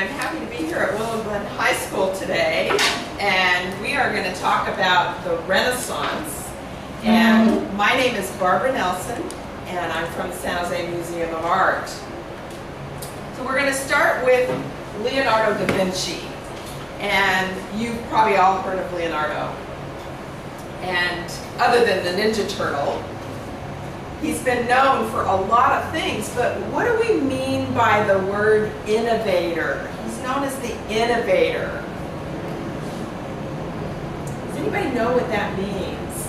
I'm happy to be here at Willow Glen High School today, and we are going to talk about the Renaissance. And my name is BarbaraNelson, and I'm from the San Jose Museum of Art. So we're going to start with Leonardo da Vinci, and you've probably all heard of Leonardo. And other than the Ninja Turtle, he's been known for a lot of things, but what do we mean by the word innovator? He's known as the innovator. Does anybody know what that means?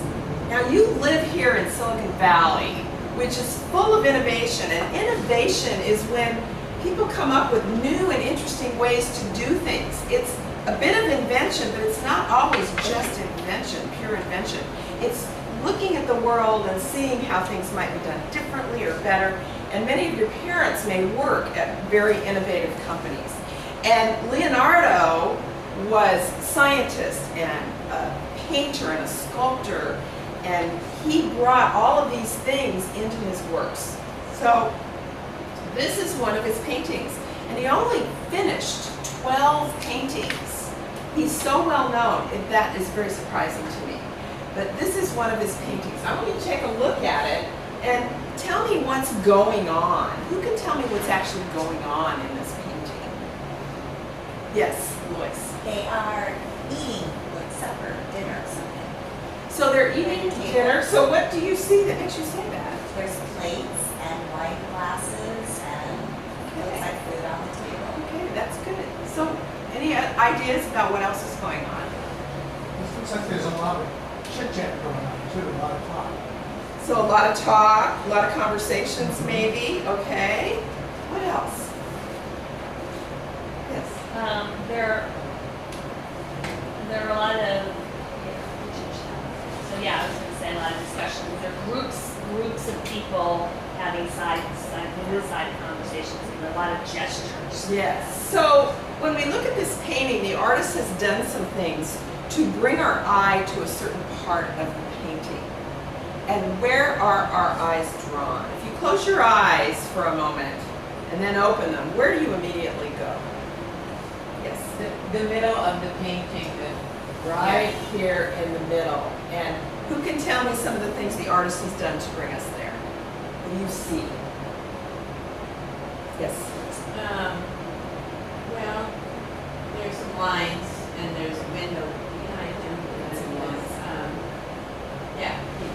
Now, you live here in Silicon Valley, which is full of innovation, and innovation is when people come up with new and interesting ways to do things. It's a bit of invention, but it's not always just invention, pure invention. It's looking at the world and seeing how things might be done differently or better. And many of your parents may work at very innovative companies. And Leonardo was a scientist and a painter and a sculptor, and he brought all of these things into his works. So this is one of his paintings, and he only finished 12 paintings. He's so well known, that is very surprising to me. But this is one of his paintings. I want you to take a look at it and tell me what's going on. Who can tell me what's actually going on in this painting? Yes, Lois. They are eating like supper, dinner, something. So they're eating dinner. So what do you see that makes you say that? There's plates and wine glasses and looks like food on the table. Okay, that's good. So any ideas about what else is going on? It looks like there's a lot of chit-chat going on too, a lot of talk. So a lot of talk, a lot of conversations maybe, okay. What else? Yes. There are a lot of, so yeah, I was going to say a lot of discussions. There are groups of people having side conversations, and a lot of gestures. Yes. So when we look at this painting, the artist has done some things to bring our eye to a certain part of the painting. And where are our eyes drawn? If you close your eyes for a moment and then open them, where do you immediately go? Yes. The middle of the painting, right here in the middle. And who can tell me some of the things the artist has done to bring us there? What do you see? Yes. Well, there's some lines and there's a window behind him. Yeah, he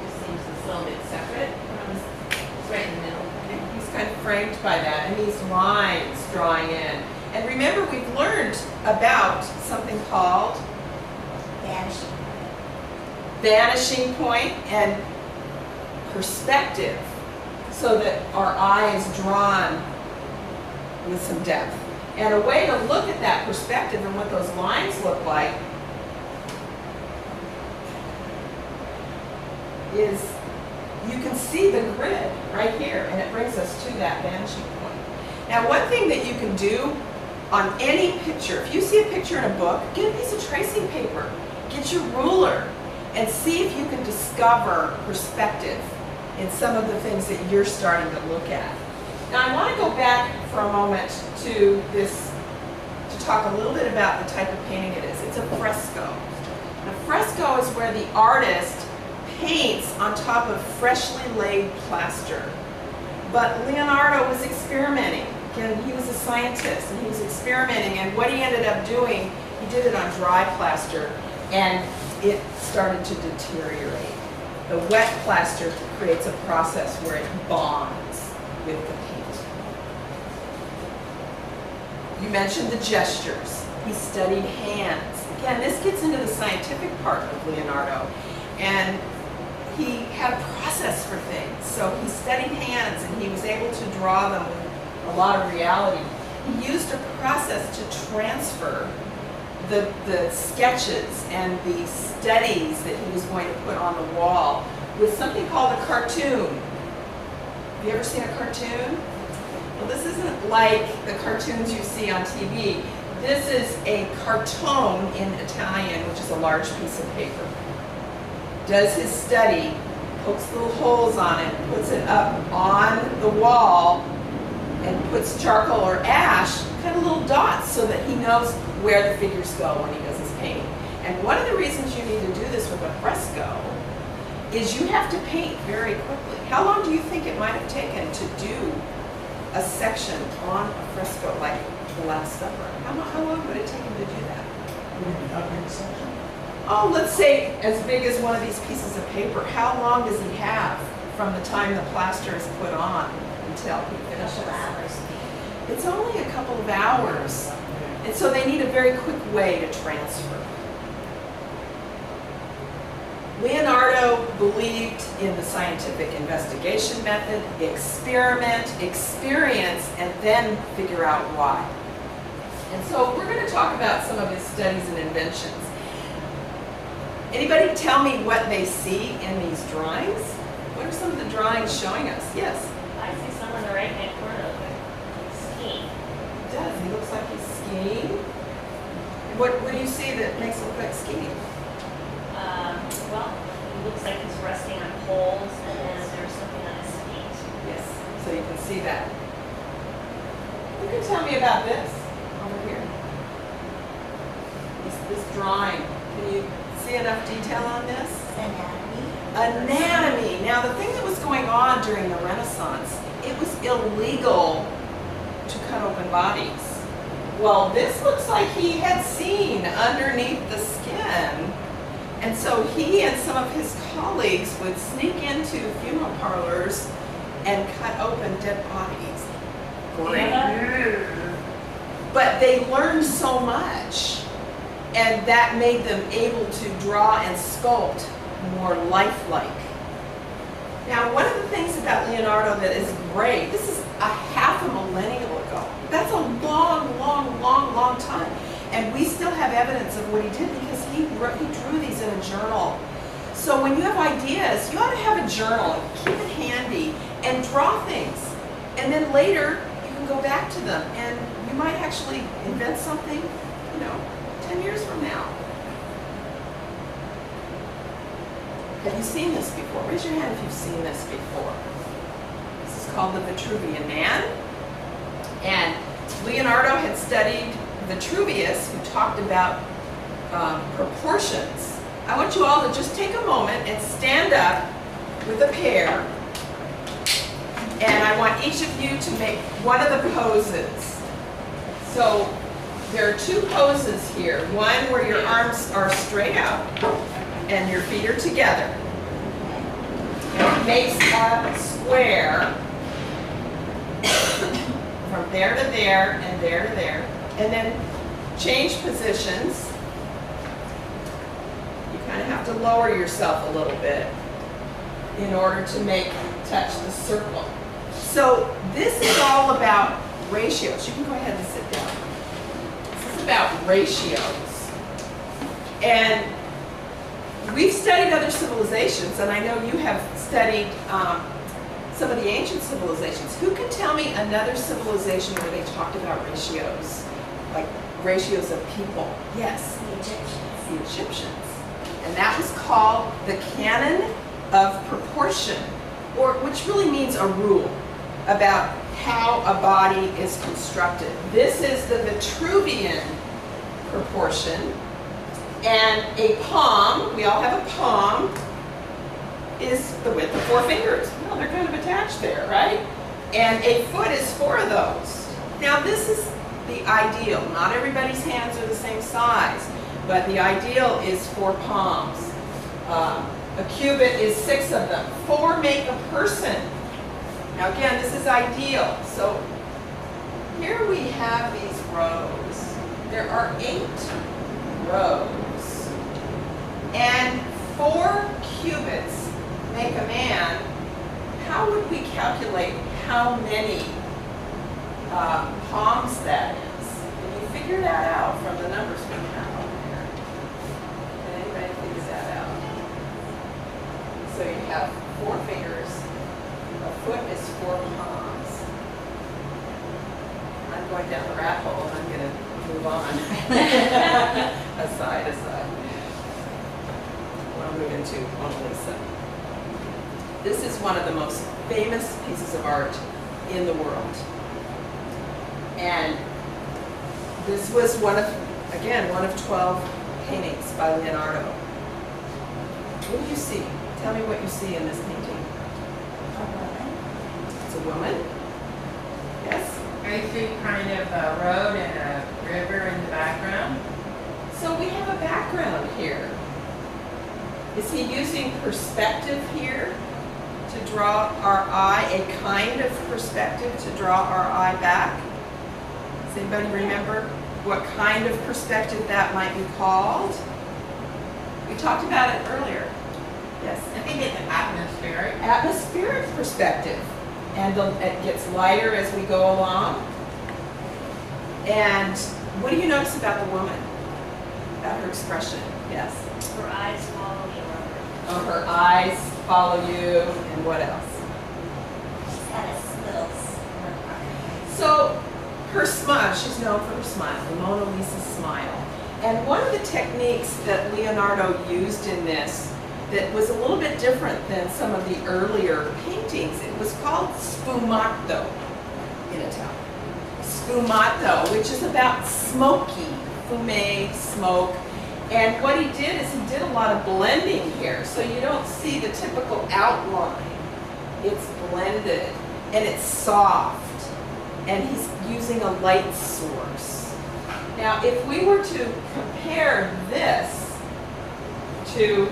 just seems a little bit separate. It's right in the middle. He's kind of framed by that, and these lines drawing in. And remember, we've learned about something called vanishing point and perspective, so that our eye is drawn with some depth. And a way to look at that perspective and what those lines look like is you can see the grid right here, and it brings us to that vanishing point. Now, one thing that you can do on any picture, if you see a picture in a book, get a piece of tracing paper, get your ruler, and see if you can discover perspective in some of the things that you're starting to look at. Now, I want to go back for a moment to this, to talk a little bit about the type of painting it is. It's a fresco. A fresco is where the artist paints on top of freshly laid plaster. But Leonardo was experimenting. Again, he was a scientist, and he was experimenting, and what he ended up doing, he did it on dry plaster, and it started to deteriorate. The wet plaster creates a process where it bonds with the paint. You mentioned the gestures. He studied hands. Again, this gets into the scientific part of Leonardo, and he had a process for things. So he studied hands, and he was able to draw them with a lot of reality. He used a process to transfer the sketches and the studies that he was going to put on the wall with something called a cartoon. Have you ever seen a cartoon? Well, this isn't like the cartoons you see on TV. This is a cartone in Italian, which is a large piece of paper. Does his study, pokes little holes on it, puts it up on the wall, and puts charcoal or ash, kind of little dots, so that he knows where the figures go when he does his painting. And one of the reasons you need to do this with a fresco is you have to paint very quickly. How long do you think it might have taken to do a section on a fresco like the Last Supper? How long would it take him to do that? How big a section? Oh, let's say as big as one of these pieces of paper. How long does he have from the time the plaster is put on until he finishes? Couple hours. It's only a couple of hours. And so they need a very quick way to transfer. Leonardo believed in the scientific investigation method, experiment, experience, and then figure out why. And so we're going to talk about some of his studies and inventions. Anybody tell me what they see in these drawings? What are some of the drawings showing us? Yes? I see someone in the right-hand corner of it, skiing. He does. He looks like he's skiing. And what do you see that makes it look like skiing? Well, it looks like he's resting on poles, and then there's something on his feet. Yes, so you can see that. You can tell me about this over here. This drawing. Can you see enough detail on this? Anatomy. Anatomy. Now, the thing that was going on during the Renaissance, it was illegal to cut open bodies. Well, this looks like he had seen underneath the skin. And so he and some of his colleagues would sneak into funeral parlors and cut open dead bodies. Great. But they learned so much, and that made them able to draw and sculpt more lifelike. Now, one of the things about Leonardo that is great, this is a half a millennium ago. That's a long, long, long, long time. And we still have evidence of what he did because he drew these in a journal. So when you have ideas, you ought to have a journal, keep it handy, and draw things. And then later, you can go back to them, and you might actually invent something, 10 years from now. Have you seen this before? Raise your hand if you've seen this before. This is called the Vitruvian Man. And Leonardo had studied Vitruvius, who talked about proportions. I want you all to just take a moment and stand up with a pair, and I want each of you to make one of the poses. So there are two poses here. One where your arms are straight out and your feet are together. And it makes a square from there to there and there to there. And then change positions. You kind of have to lower yourself a little bit in order to touch the circle. So this is all about ratios. You can go ahead and sit down. This is about ratios. And we've studied other civilizations, and I know you have studied some of the ancient civilizations. Who can tell me another civilization where they talked about ratios? Like ratios of people. Yes. The Egyptians. The Egyptians. And that was called the canon of proportion, which really means a rule about how a body is constructed. This is the Vitruvian proportion. And a palm, we all have a palm, is the width of 4 fingers. Well, they're kind of attached there, right? And a foot is 4 of those. Now this is the ideal. Not everybody's hands are the same size, but the ideal is 4 palms. A cubit is 6 of them. 4 make a person. Now again, this is ideal. So here we have these rows. There are 8 rows. And 4 cubits make a man. How would we calculate how many palms that is? Can you figure that out from the numbers we have over here? Can anybody figure that out? So you have 4 fingers. A foot is 4 palms. I'm going down the rat hole, and I'm going to move on. aside. I'll move into Mona Lisa. This is one of the most famous pieces of art in the world. And this was one of 12 paintings by Leonardo. What do you see? Tell me what you see in this painting. A woman. It's a woman. Yes? I see kind of a road and a river in the background. So we have a background here. Is he using perspective here to draw our eye, a kind of perspective to draw our eye back? Does anybody remember what kind of perspective that might be called? We talked about it earlier. Yes? I think it's an atmospheric. Atmospheric perspective. And it gets lighter as we go along. And what do you notice about the woman? About her expression? Yes? Her eyes follow the order. Oh, her eyes follow you, and what else? She's got a little smirk. So, her smile, she's known for her smile, the Mona Lisa smile. And one of the techniques that Leonardo used in this that was a little bit different than some of the earlier paintings, it was called sfumato in Italian. Sfumato, which is about smoky, fume, smoke. And what he did is he did a lot of blending here, so you don't see the typical outline. It's blended, and it's soft, and he's using a light source. Now, if we were to compare this to,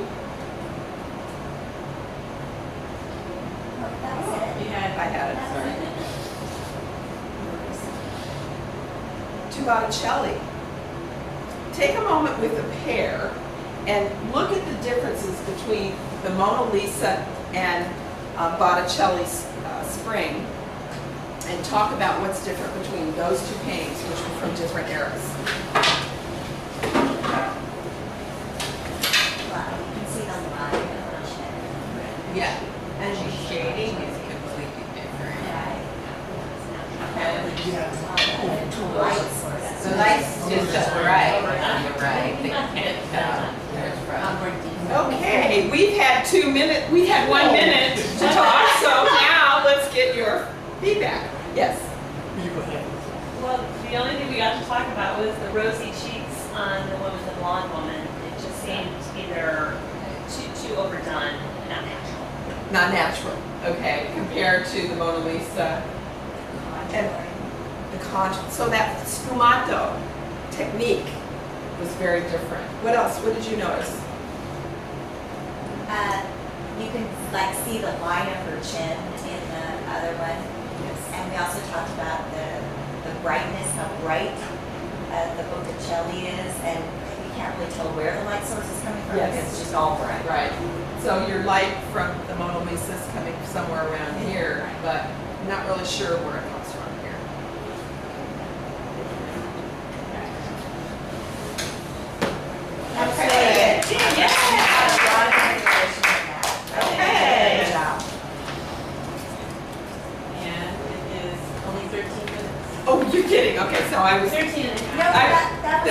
Oh, that's it. You had, I had it, That's sorry, it. to Botticelli. Take a moment with a pair and look at the differences between the Mona Lisa and Botticelli's Spring, and talk about what's different between those two paintings, which were from different eras. Wow, you can see it on the body of the chin. yeah, and the shading is completely different. Right. And Light source. the light's just right on the right. They can't tell where it's from. Okay, we've had 1 minute to talk, so now let's get your feedback. Yes. You go ahead. Well, the only thing we got to talk about was the rosy cheeks on the woman, the blonde woman. It just seemed either too overdone, not natural. Not natural, okay, compared to the Mona Lisa. And the contour, so that sfumato technique was very different. What else? What did you notice? You can like see the line of her chin in the other one. Yes. And we also talked about the brightness, how bright the Botticelli is, and we can't really tell where the light source is coming from. Yes. Because it's just all bright. Right. So your light from the Mona Lisa is coming somewhere around here, but I'm not really sure where it comes from here. Okay. Yes. A lot of information in that. Okay. Good job. And it is only 13 minutes. Oh, you're kidding. Okay, so I was 13 and a half. No, that was